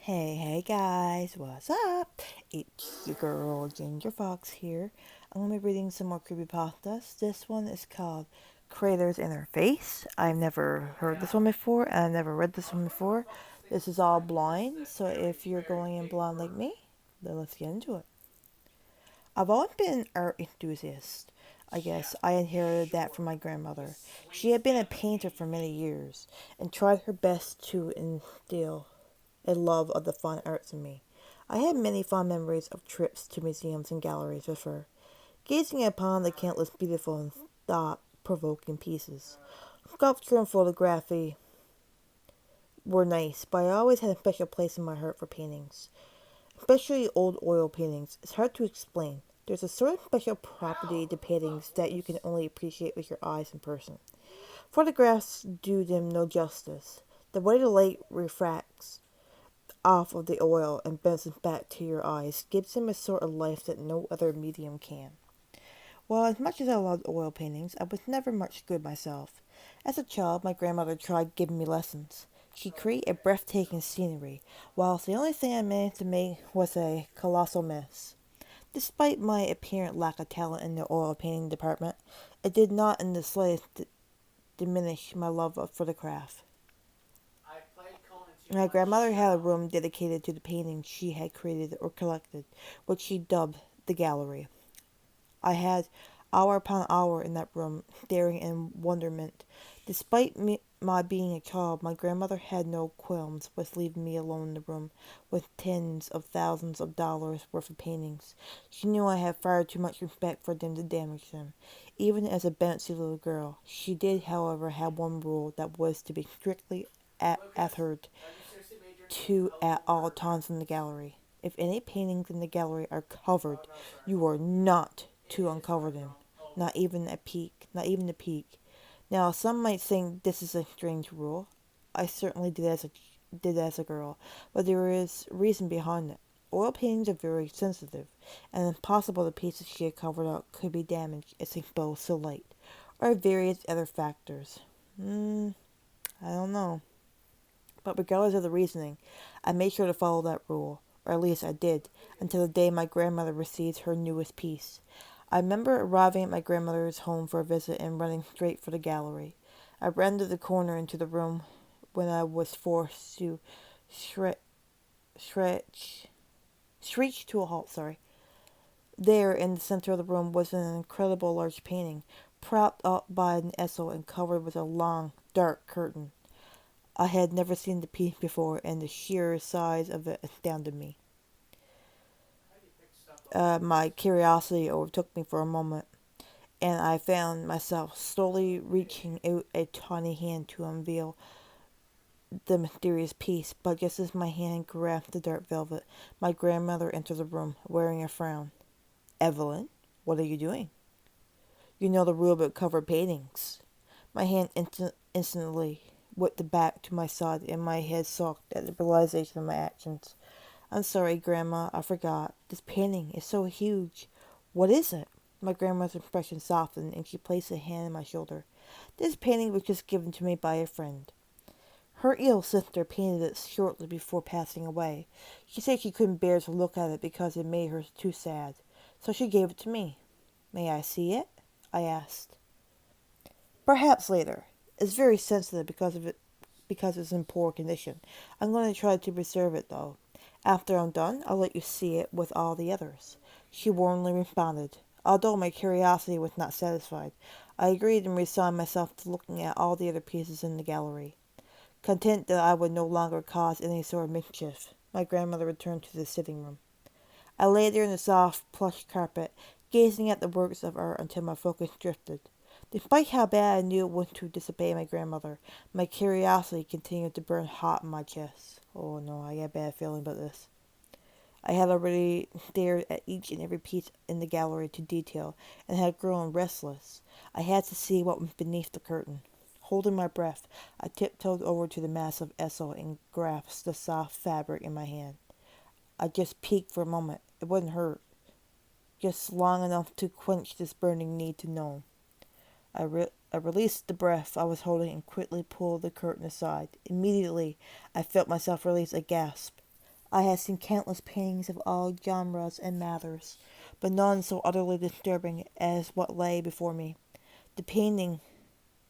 Hey guys, what's up? It's your girl Ginger Fox here. I'm gonna be reading some more creepypastas. This one is called Craters in Her Face. I've never heard this one before, and I've never read this one before. This is all blind, so if you're going in blind like me, then let's get into it. I've always been an art enthusiast. I guess I inherited that from my grandmother. She had been a painter for many years and tried her best to instill a love of the fine arts in me. I had many fond memories of trips to museums and galleries with her, gazing upon the countless beautiful and thought provoking pieces. Sculpture and photography were nice, but I always had a special place in my heart for paintings, especially old oil paintings. It's hard to explain. There's a sort of special property to paintings that you can only appreciate with your eyes in person. Photographs do them no justice. The way the light refracts off of the oil and bounces back to your eyes gives them a sort of life that no other medium can. Well, as much as I loved oil paintings, I was never much good myself. As a child, my grandmother tried giving me lessons. She created breathtaking scenery, whilst the only thing I managed to make was a colossal mess. Despite my apparent lack of talent in the oil painting department, it did not in the slightest diminish my love for the craft. My grandmother had a room dedicated to the paintings she had created or collected, which she dubbed the gallery. I had hour upon hour in that room, staring in wonderment. Despite my being a child, my grandmother had no qualms with leaving me alone in the room with tens of thousands of dollars worth of paintings. She knew I had far too much respect for them to damage them, even as a bouncy little girl. She did, however, have one rule that was to be strictly adhered to at all times in the gallery. If any paintings in the gallery are covered, you are not to uncover them. Not even a peek. Not even a peek. Now, some might think this is a strange rule. I certainly did as a girl, but there is reason behind it. Oil paintings are very sensitive, and it's possible the pieces she had covered up could be damaged if exposed to light, or various other factors. I don't know. But regardless of the reasoning, I made sure to follow that rule, or at least I did, until the day my grandmother received her newest piece. I remember arriving at my grandmother's home for a visit and running straight for the gallery. I ran to the corner into the room when I was forced to shre- stretch, shriek to a halt. Sorry. There, in the center of the room, was an incredible large painting, propped up by an easel and covered with a long, dark curtain. I had never seen the piece before, and the sheer size of it astounded me. My curiosity overtook me for a moment, and I found myself slowly reaching out a tiny hand to unveil the mysterious piece. But just as my hand grasped the dark velvet, my grandmother entered the room, wearing a frown. "Evelyn, what are you doing? You know the rule about covered paintings." My hand instantly whipped back to my side, and my head sucked at the realization of my actions. "I'm sorry, Grandma, I forgot. This painting is so huge." "What is it?" My grandmother's expression softened, and she placed a hand on my shoulder. "This painting was just given to me by a friend. Her ill sister painted it shortly before passing away. She said she couldn't bear to look at it because it made her too sad. So she gave it to me." "May I see it?" I asked. "Perhaps later. It's very sensitive because it's in poor condition. I'm going to try to preserve it, though. After I'm done, I'll let you see it with all the others," she warmly responded. Although my curiosity was not satisfied, I agreed and resigned myself to looking at all the other pieces in the gallery. Content that I would no longer cause any sort of mischief, my grandmother returned to the sitting room. I lay there in the soft plush carpet, gazing at the works of art until my focus drifted. Despite how bad I knew it was to disobey my grandmother, my curiosity continued to burn hot in my chest. Oh no, I got a bad feeling about this. I had already stared at each and every piece in the gallery to detail, and had grown restless. I had to see what was beneath the curtain. Holding my breath, I tiptoed over to the massive easel and grasped the soft fabric in my hand. I just peeked for a moment. It wouldn't hurt. Just long enough to quench this burning need to know. I released the breath I was holding and quickly pulled the curtain aside. Immediately, I felt myself release a gasp. I had seen countless paintings of all genres and matters, but none so utterly disturbing as what lay before me. The painting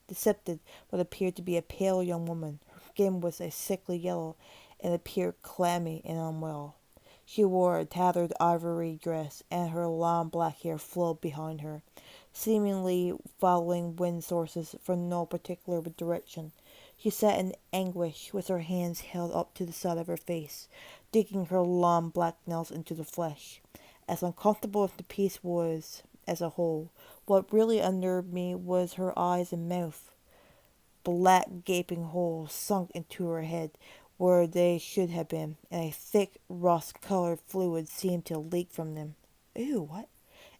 depicted what appeared to be a pale young woman. Her skin was a sickly yellow and appeared clammy and unwell. She wore a tattered ivory dress, and her long black hair flowed behind her, seemingly following wind sources from no particular direction. She sat in anguish, with her hands held up to the side of her face, digging her long black nails into the flesh. As uncomfortable as the piece was as a whole, what really unnerved me was her eyes and mouth. Black gaping holes sunk into her head where they should have been, and a thick rust-colored fluid seemed to leak from them. Ew, what?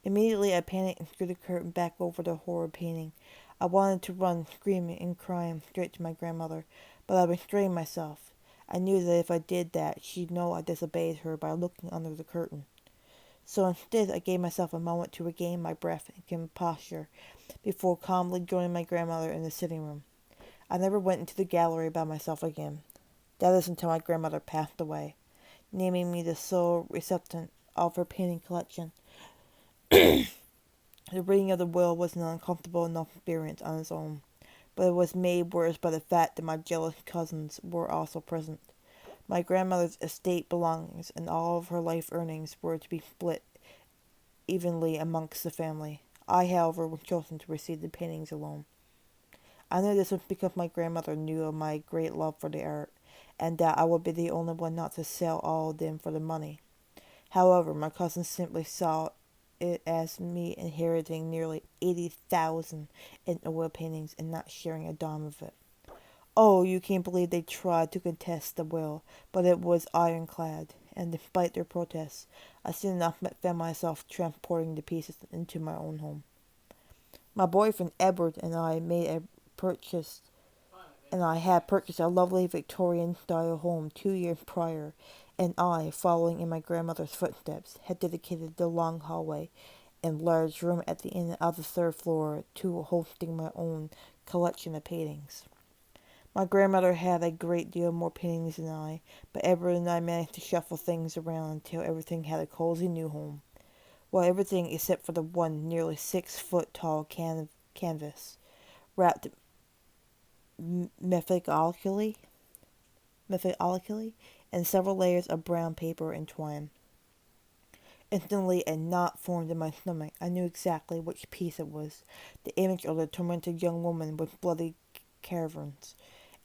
Immediately I panicked and drew the curtain back over the horror painting. I wanted to run, screaming and crying, straight to my grandmother, but I restrained myself. I knew that if I did that, she'd know I disobeyed her by looking under the curtain. So instead, I gave myself a moment to regain my breath and composure before calmly joining my grandmother in the sitting room. I never went into the gallery by myself again. That is until my grandmother passed away, naming me the sole recipient of her painting collection. The reading of the will was an uncomfortable enough experience on its own, but it was made worse by the fact that my jealous cousins were also present. My grandmother's estate belongings and all of her life earnings were to be split evenly amongst the family. I, however, was chosen to receive the paintings alone. I knew this was because my grandmother knew of my great love for the art, and that I would be the only one not to sell all of them for the money. However, my cousins simply saw it as me inheriting nearly 80,000 in oil paintings and not sharing a dime of it. Oh, you can't believe they tried to contest the will, but it was ironclad, and despite their protests, I soon enough found myself transporting the pieces into my own home. My boyfriend Edward and I made a purchase, and I had purchased a lovely Victorian-style home 2 years prior, and I, following in my grandmother's footsteps, had dedicated the long hallway and large room at the end of the third floor to hosting my own collection of paintings. My grandmother had a great deal more paintings than I, but Edward and I managed to shuffle things around until everything had a cozy new home. Well, everything except for the one nearly 6 foot tall canvas, wrapped methodically, methodically in several layers of brown paper and twine. Instantly a knot formed in my stomach. I knew exactly which piece it was. The image of the tormented young woman with bloody caverns,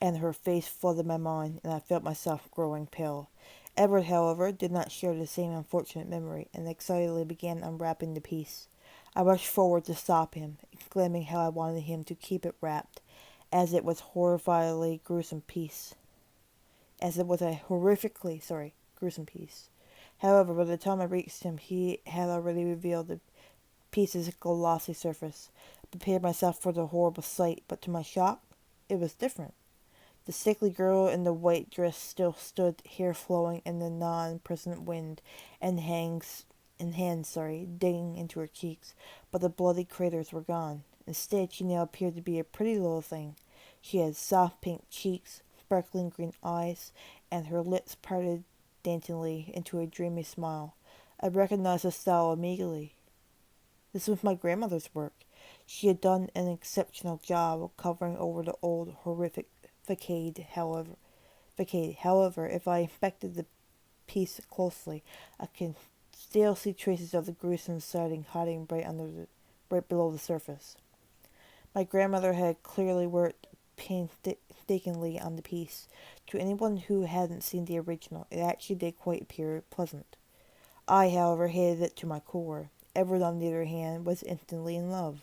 and her face flooded my mind, and I felt myself growing pale. Edward, however, did not share the same unfortunate memory, and excitedly began unwrapping the piece. I rushed forward to stop him, exclaiming how I wanted him to keep it wrapped, as it was horrifyingly gruesome piece. As it was a gruesome piece. However, by the time I reached him, he had already revealed the piece's glossy surface. I prepared myself for the horrible sight, but to my shock, it was different. The sickly girl in the white dress still stood, hair flowing in the non-present wind, and hands, digging into her cheeks, but the bloody craters were gone. Instead, she now appeared to be a pretty little thing. She had soft pink cheeks, sparkling green eyes, and her lips parted daintily into a dreamy smile. I recognized the style immediately. This was my grandmother's work. She had done an exceptional job of covering over the old horrific facade. However, if I inspected the piece closely, I could still see traces of the gruesome siding hiding right below the surface. My grandmother had clearly worked painstakingly on the piece. To anyone who hadn't seen the original, it actually did quite appear pleasant. I, however, hated it to my core. Edward, on the other hand, was instantly in love.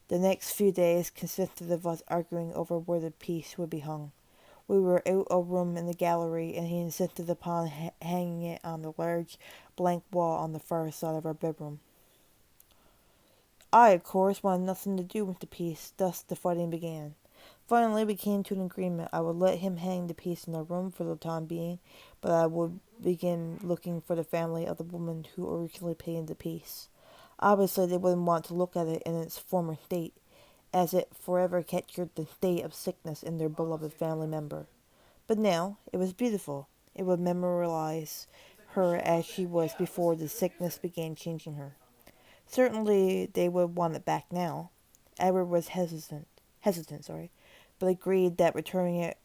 The next few days consisted of us arguing over where the piece would be hung. We were out of room in the gallery, and he insisted upon hanging it on the large blank wall on the far side of our bedroom. I, of course, wanted nothing to do with the piece, thus the fighting began. Finally, we came to an agreement. I would let him hang the piece in our room for the time being, but I would begin looking for the family of the woman who originally painted the piece. Obviously, they wouldn't want to look at it in its former state, as it forever captured the state of sickness in their beloved family member. But now, it was beautiful. It would memorialize her as she was before the sickness began changing her. Certainly they would want it back now. Edward was hesitant, but agreed that returning it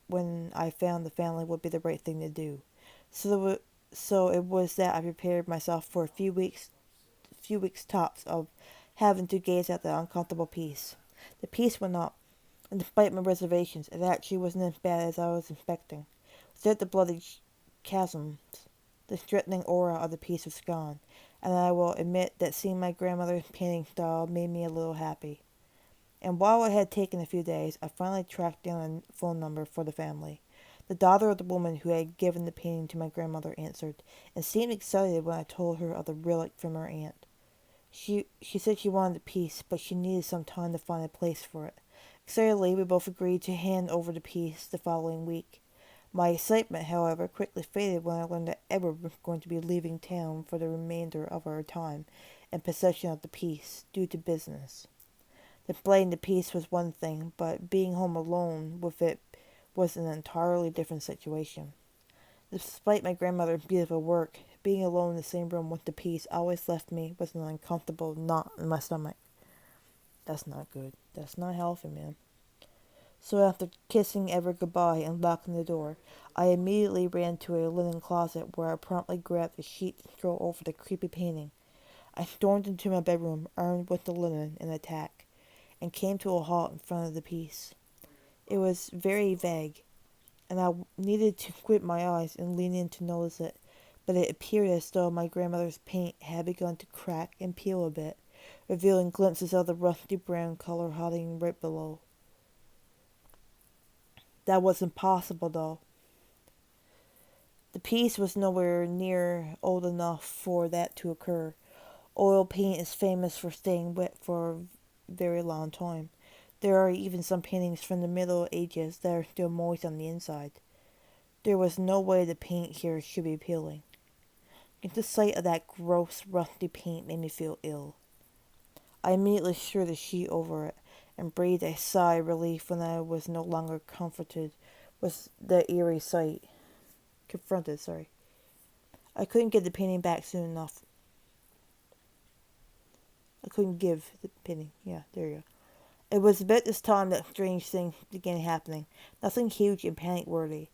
when I found the family would be the right thing to do. So, so it was that I prepared myself for a few weeks tops of having to gaze at the uncomfortable piece. The piece went up, and despite my reservations, it actually wasn't as bad as I was expecting. Without the bloody chasms, the threatening aura of the piece was gone, and I will admit that seeing my grandmother's painting style made me a little happy. And while it had taken a few days, I finally tracked down a phone number for the family. The daughter of the woman who had given the painting to my grandmother answered, and seemed excited when I told her of the relic from her aunt. She said she wanted the piece, but she needed some time to find a place for it. Excitedly, we both agreed to hand over the piece the following week. My excitement, however, quickly faded when I learned that Edward was going to be leaving town for the remainder of our time in possession of the piece, due to business. Displaying the piece was one thing, but being home alone with it was an entirely different situation. Despite my grandmother's beautiful work, being alone in the same room with the piece always left me with an uncomfortable knot in my stomach. That's not good. That's not healthy, man. So after kissing Edward goodbye and locking the door, I immediately ran to a linen closet where I promptly grabbed a sheet to throw over the creepy painting. I stormed into my bedroom, armed with the linen and a tack, and came to a halt in front of the piece. It was very vague, and I needed to squint my eyes and lean in to notice it, but it appeared as though my grandmother's paint had begun to crack and peel a bit, revealing glimpses of the rusty brown color hiding right below. That wasn't possible, though. The piece was nowhere near old enough for that to occur. Oil paint is famous for staying wet for a very long time. There are even some paintings from the Middle Ages that are still moist on the inside. There was no way the paint here should be peeling. Just the sight of that gross, rusty paint made me feel ill. I immediately threw the sheet over it and breathed a sigh of relief when I was no longer with the eerie sight. Confronted, sorry. I couldn't get the painting back soon enough. I couldn't give the painting. Yeah, there you go. It was about this time that strange things began happening. Nothing huge and panic worthy.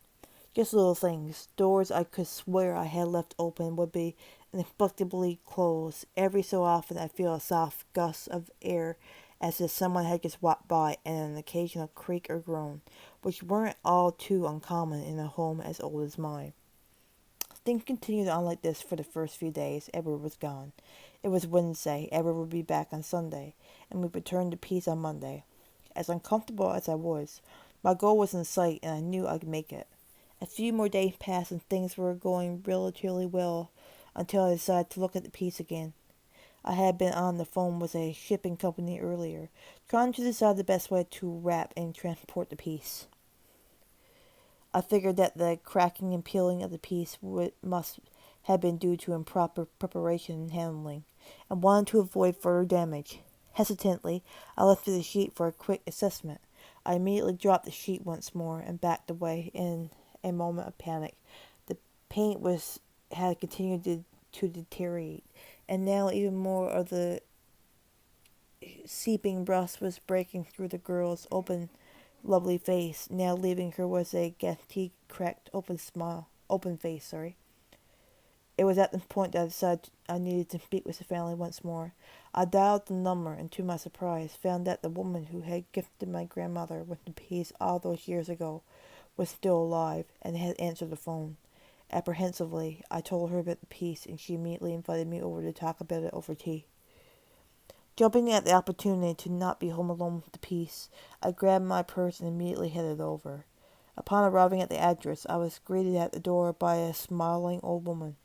Just little things. Doors I could swear I had left open would be inexplicably closed. Every so often I feel a soft gust of air as if someone had just walked by, and an occasional creak or groan, which weren't all too uncommon in a home as old as mine. Things continued on like this for the first few days. Edward was gone. It was Wednesday. Edward would be back on Sunday, and we returned to peace on Monday. As uncomfortable as I was, my goal was in sight, and I knew I'd make it. A few more days passed, and things were going relatively well until I decided to look at the piece again. I had been on the phone with a shipping company earlier, trying to decide the best way to wrap and transport the piece. I figured that the cracking and peeling of the piece must have been due to improper preparation and handling, and wanted to avoid further damage. Hesitantly, I lifted the sheet for a quick assessment. I immediately dropped the sheet once more and backed away in a moment of panic. The paint had continued to deteriorate, and now even more of the seeping rust was breaking through the girl's lovely face, now leaving her with a ghastly, cracked, open face. It was at this point that I decided I needed to speak with the family once more. I dialed the number, and to my surprise, found that the woman who had gifted my grandmother with the piece all those years ago was still alive and had answered the phone. Apprehensively, I told her about the piece, and she immediately invited me over to talk about it over tea. Jumping at the opportunity to not be home alone with the piece, I grabbed my purse and immediately headed over. Upon arriving at the address, I was greeted at the door by a smiling old woman.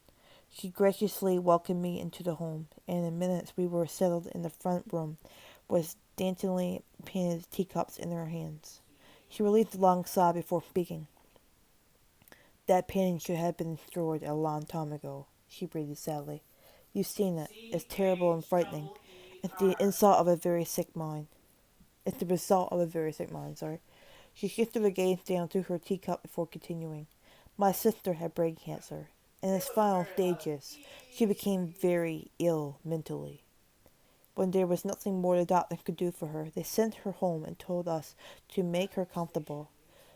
She graciously welcomed me into the home, and in minutes we were settled in the front room with daintily painted teacups in her hands. She relieved a long sigh before speaking. That painting should have been destroyed a long time ago, she breathed sadly. You've seen it. It's terrible and frightening. It's the insult of a very sick mind. It's the result of a very sick mind, sorry. She shifted her gaze down to her teacup before continuing. My sister had brain cancer. In its final stages, she became very ill mentally. When there was nothing more the doctor could do for her, they sent her home and told us to make her comfortable.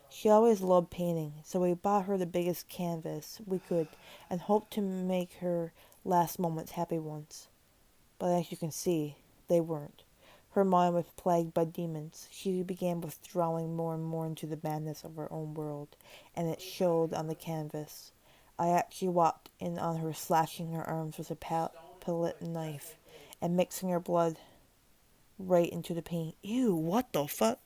She always loved painting, so we bought her the biggest canvas we could and hoped to make her last moments happy ones. But as you can see, they weren't. Her mind was plagued by demons. She began withdrawing more and more into the madness of her own world, and it showed on the canvas. I actually walked in on her slashing her arms with a palette knife and mixing her blood right into the paint. Ew, what the fuck?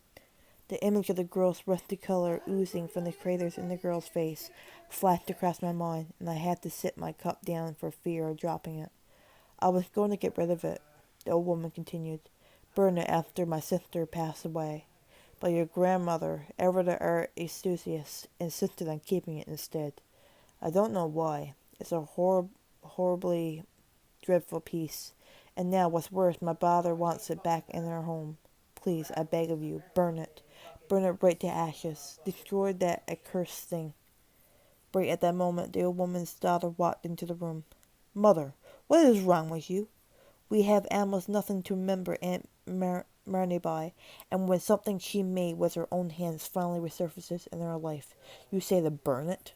The image of the gross rusty color oozing from the craters in the girl's face flashed across my mind, and I had to sit my cup down for fear of dropping it. I was going to get rid of it, the old woman continued. Burn it after my sister passed away. But your grandmother, ever the art enthusiast, insisted on keeping it instead. I don't know why. It's a horribly dreadful piece. And now, what's worse, my father wants it back in our home. Please, I beg of you, burn it. Burn it right to ashes. Destroy that accursed thing. Right at that moment, the old woman's daughter walked into the room. Mother, what is wrong with you? We have almost nothing to remember Aunt Marnie by, and when something she made with her own hands finally resurfaces in her life, you say to burn it?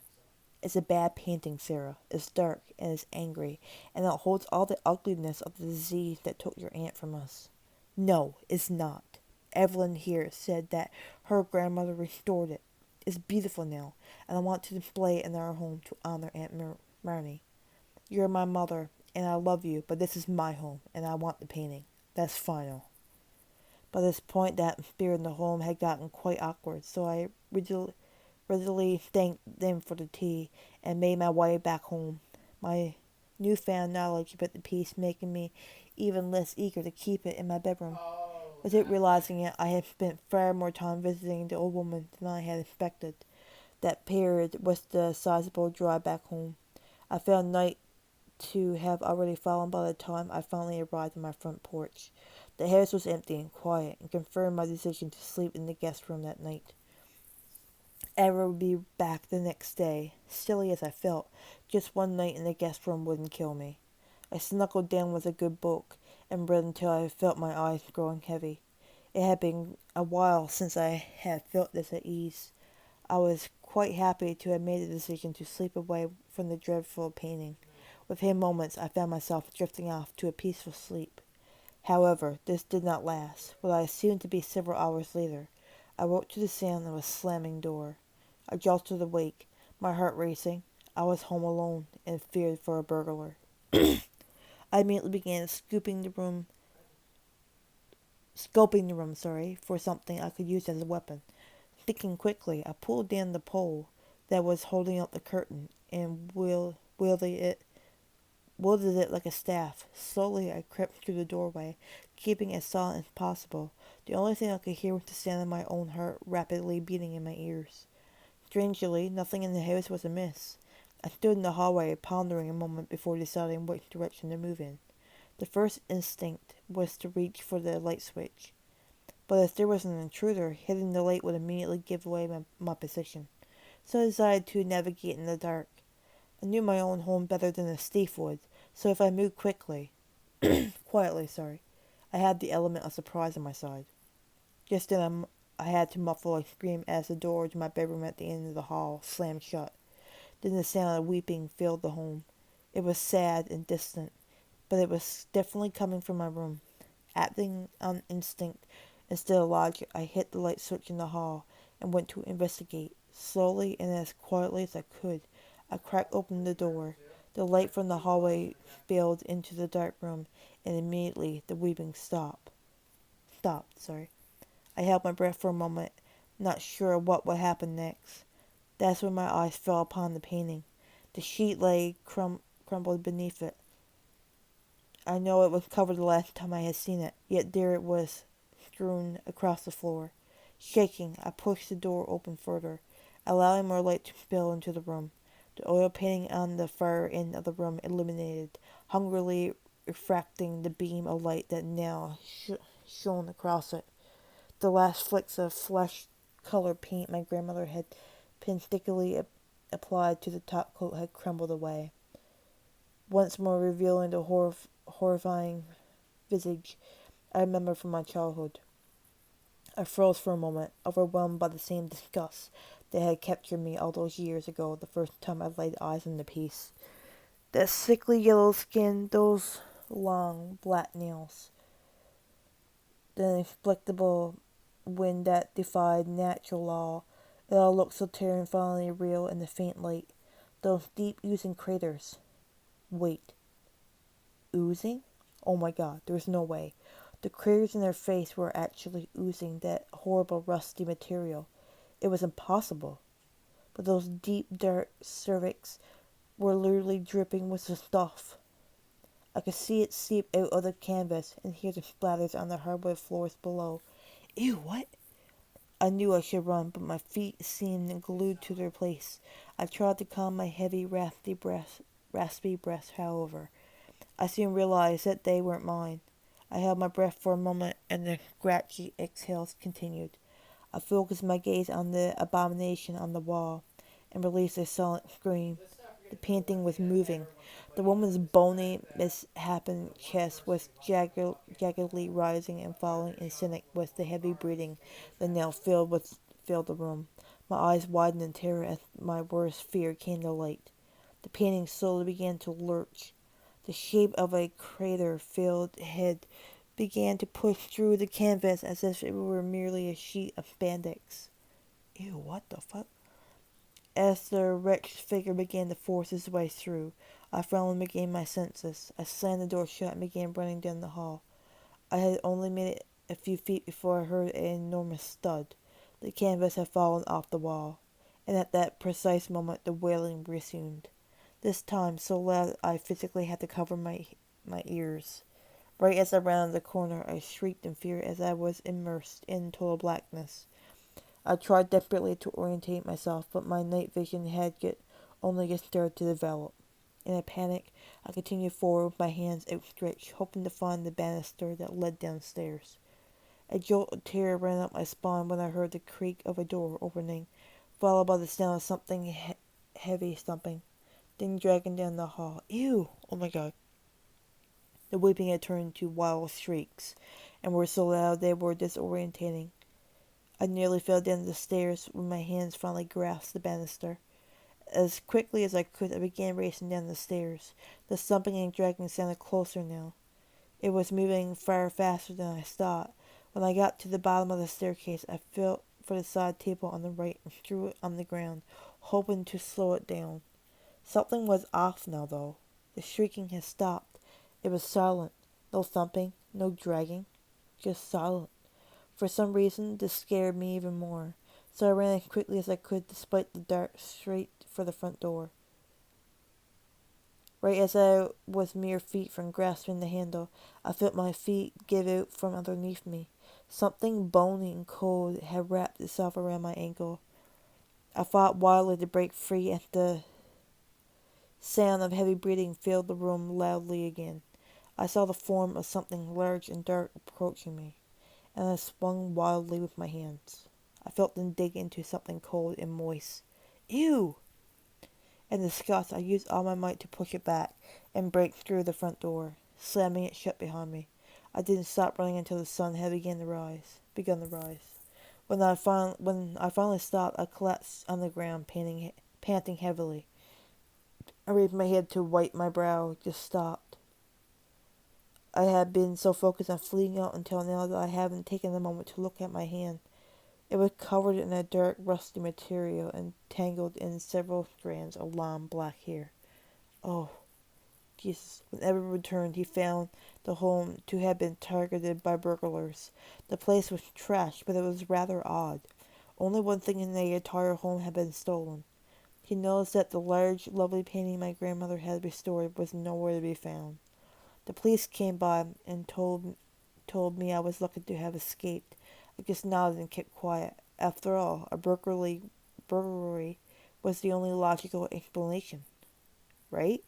It's a bad painting, Sarah. It's dark and it's angry, and it holds all the ugliness of the disease that took your aunt from us. No, it's not. Evelyn here said that her grandmother restored it. It's beautiful now, and I want to display it in our home to honor Aunt Marnie. You're my mother, and I love you, but this is my home, and I want the painting. That's final. By this point, the atmosphere in the home had gotten quite awkward, so I readily thanked them for the tea and made my way back home. My newfound knowledge about the piece making me even less eager to keep it in my bedroom. Without realizing it, I had spent far more time visiting the old woman than I had expected. That period was the sizable drive back home. I found night to have already fallen by the time I finally arrived on my front porch. The house was empty and quiet, and confirmed my decision to sleep in the guest room that night. Ever would be back the next day. Silly as I felt, just one night in the guest room wouldn't kill me. I snuggled down with a good book and read until I felt my eyes growing heavy. It had been a while since I had felt this at ease. I was quite happy to have made the decision to sleep away from the dreadful painting. Within moments I found myself drifting off to a peaceful sleep. However, this did not last. What I assumed to be several hours later, I woke to the sound of a slamming door. I jolted awake, my heart racing. I was home alone and feared for a burglar. I immediately began scoping the room, for something I could use as a weapon. Thinking quickly, I pulled down the pole that was holding up the curtain and wielded it like a staff. Slowly, I crept through the doorway, keeping as silent as possible. The only thing I could hear was the sound of my own heart rapidly beating in my ears. Strangely, nothing in the house was amiss. I stood in the hallway, pondering a moment before deciding which direction to move in. The first instinct was to reach for the light switch, but if there was an intruder, hitting the light would immediately give away my position. So I decided to navigate in the dark. I knew my own home better than a thief would, so if I moved quietly, I had the element of surprise on my side. Just then I had to muffle a scream as the door to my bedroom at the end of the hall slammed shut. Then the sound of weeping filled the home. It was sad and distant, but it was definitely coming from my room. Acting on instinct instead of logic, I hit the light switch in the hall and went to investigate. Slowly and as quietly as I could, I cracked open the door. The light from the hallway spilled into the dark room, and immediately the weeping stopped. I held my breath for a moment, not sure what would happen next. That's when my eyes fell upon the painting. The sheet lay crumbled beneath it. I know it was covered the last time I had seen it, yet there it was, strewn across the floor. Shaking, I pushed the door open further, allowing more light to spill into the room. The oil painting on the far end of the room illuminated, hungrily refracting the beam of light that now shone across it. The last flicks of flesh-colored paint my grandmother had painstakingly applied to the top coat had crumbled away, once more revealing the horrifying visage I remember from my childhood. I froze for a moment, overwhelmed by the same disgust that had captured me all those years ago the first time I laid eyes on the piece. That sickly yellow skin, those long black nails, the inexplicable wind that defied natural law. It all looked so terrifyingly real in the faint light. Those deep oozing craters. Wait, oozing? Oh my god, there's no way. The craters in their face were actually oozing that horrible rusty material. It was impossible. But those deep dark cervix were literally dripping with the stuff. I could see it seep out of the canvas and hear the splatters on the hardwood floors below. Ew, what? I knew I should run, but my feet seemed glued to their place. I tried to calm my heavy, raspy breath, however. I soon realized that they weren't mine. I held my breath for a moment, and the scratchy exhales continued. I focused my gaze on the abomination on the wall, and released a silent scream. The painting was moving. The woman's bony, misshapen chest was jaggedly rising and falling in sync with the heavy breathing that now filled the room. My eyes widened in terror as my worst fear came to light. The painting slowly began to lurch. The shape of a crater-filled head began to push through the canvas as if it were merely a sheet of spandex. Ew, what the fuck? As the wretched figure began to force his way through, I finally regained my senses. I slammed the door shut and began running down the hall. I had only made it a few feet before I heard an enormous thud. The canvas had fallen off the wall, and at that precise moment the wailing resumed. This time so loud that I physically had to cover my ears. Right as I rounded the corner, I shrieked in fear as I was immersed in total blackness. I tried desperately to orientate myself, but my night vision had only just started to develop. In a panic, I continued forward with my hands outstretched, hoping to find the banister that led downstairs. A jolt of terror ran up my spine when I heard the creak of a door opening, followed by the sound of something heavy stumping, then dragging down the hall. Ew! Oh my god. The weeping had turned to wild shrieks, and were so loud they were disorientating. I nearly fell down the stairs when my hands finally grasped the banister. As quickly as I could, I began racing down the stairs. The thumping and dragging sounded closer now. It was moving far faster than I thought. When I got to the bottom of the staircase, I felt for the side table on the right and threw it on the ground, hoping to slow it down. Something was off now, though. The shrieking had stopped. It was silent. No thumping, no dragging. Just silent. For some reason, this scared me even more, so I ran as quickly as I could despite the dark straight for the front door. Right as I was mere feet from grasping the handle, I felt my feet give out from underneath me. Something bony and cold had wrapped itself around my ankle. I fought wildly to break free as the sound of heavy breathing filled the room loudly again. I saw the form of something large and dark approaching me, and I swung wildly with my hands. I felt them dig into something cold and moist. Ew! In disgust, I used all my might to push it back and break through the front door, slamming it shut behind me. I didn't stop running until the sun had begun to rise. When I finally stopped, I collapsed on the ground, panting heavily. I raised my head to wipe my brow, just stopped. I had been so focused on fleeing out until now that I haven't taken a moment to look at my hand. It was covered in a dark, rusty material and tangled in several strands of long black hair. Oh, Jesus. When Edward returned, he found the home to have been targeted by burglars. The place was trashed, but it was rather odd. Only one thing in the entire home had been stolen. He noticed that the large, lovely painting my grandmother had restored was nowhere to be found. The police came by and told me I was lucky to have escaped. I just nodded and kept quiet. After all, a burglary was the only logical explanation, right?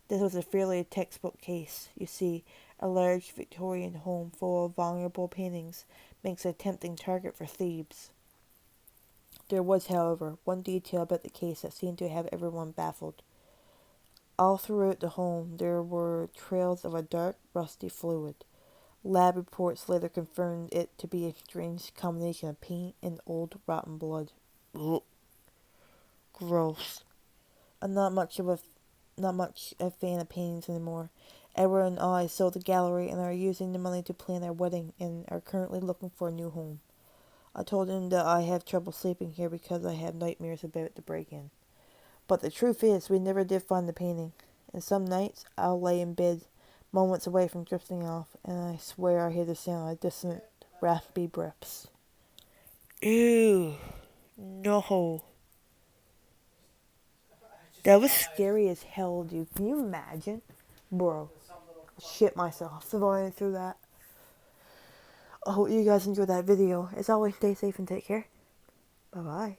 This was a fairly textbook case. You see, a large Victorian home full of vulnerable paintings makes a tempting target for thieves. There was, however, one detail about the case that seemed to have everyone baffled. All throughout the home there were trails of a dark, rusty fluid. Lab reports later confirmed it to be a strange combination of paint and old, rotten blood. Ugh. Gross. I'm not much a fan of paintings anymore. Edward and I sold the gallery and are using the money to plan our wedding and are currently looking for a new home. I told him that I have trouble sleeping here because I have nightmares about the break-in. But the truth is, we never did find the painting. And some nights, I'll lay in bed, moments away from drifting off, and I swear I hear the sound of distant, raspy breaths. Ew. No. That was scary as hell, dude. Can you imagine? Bro, shit myself surviving through that. I hope you guys enjoyed that video. As always, stay safe and take care. Bye-bye.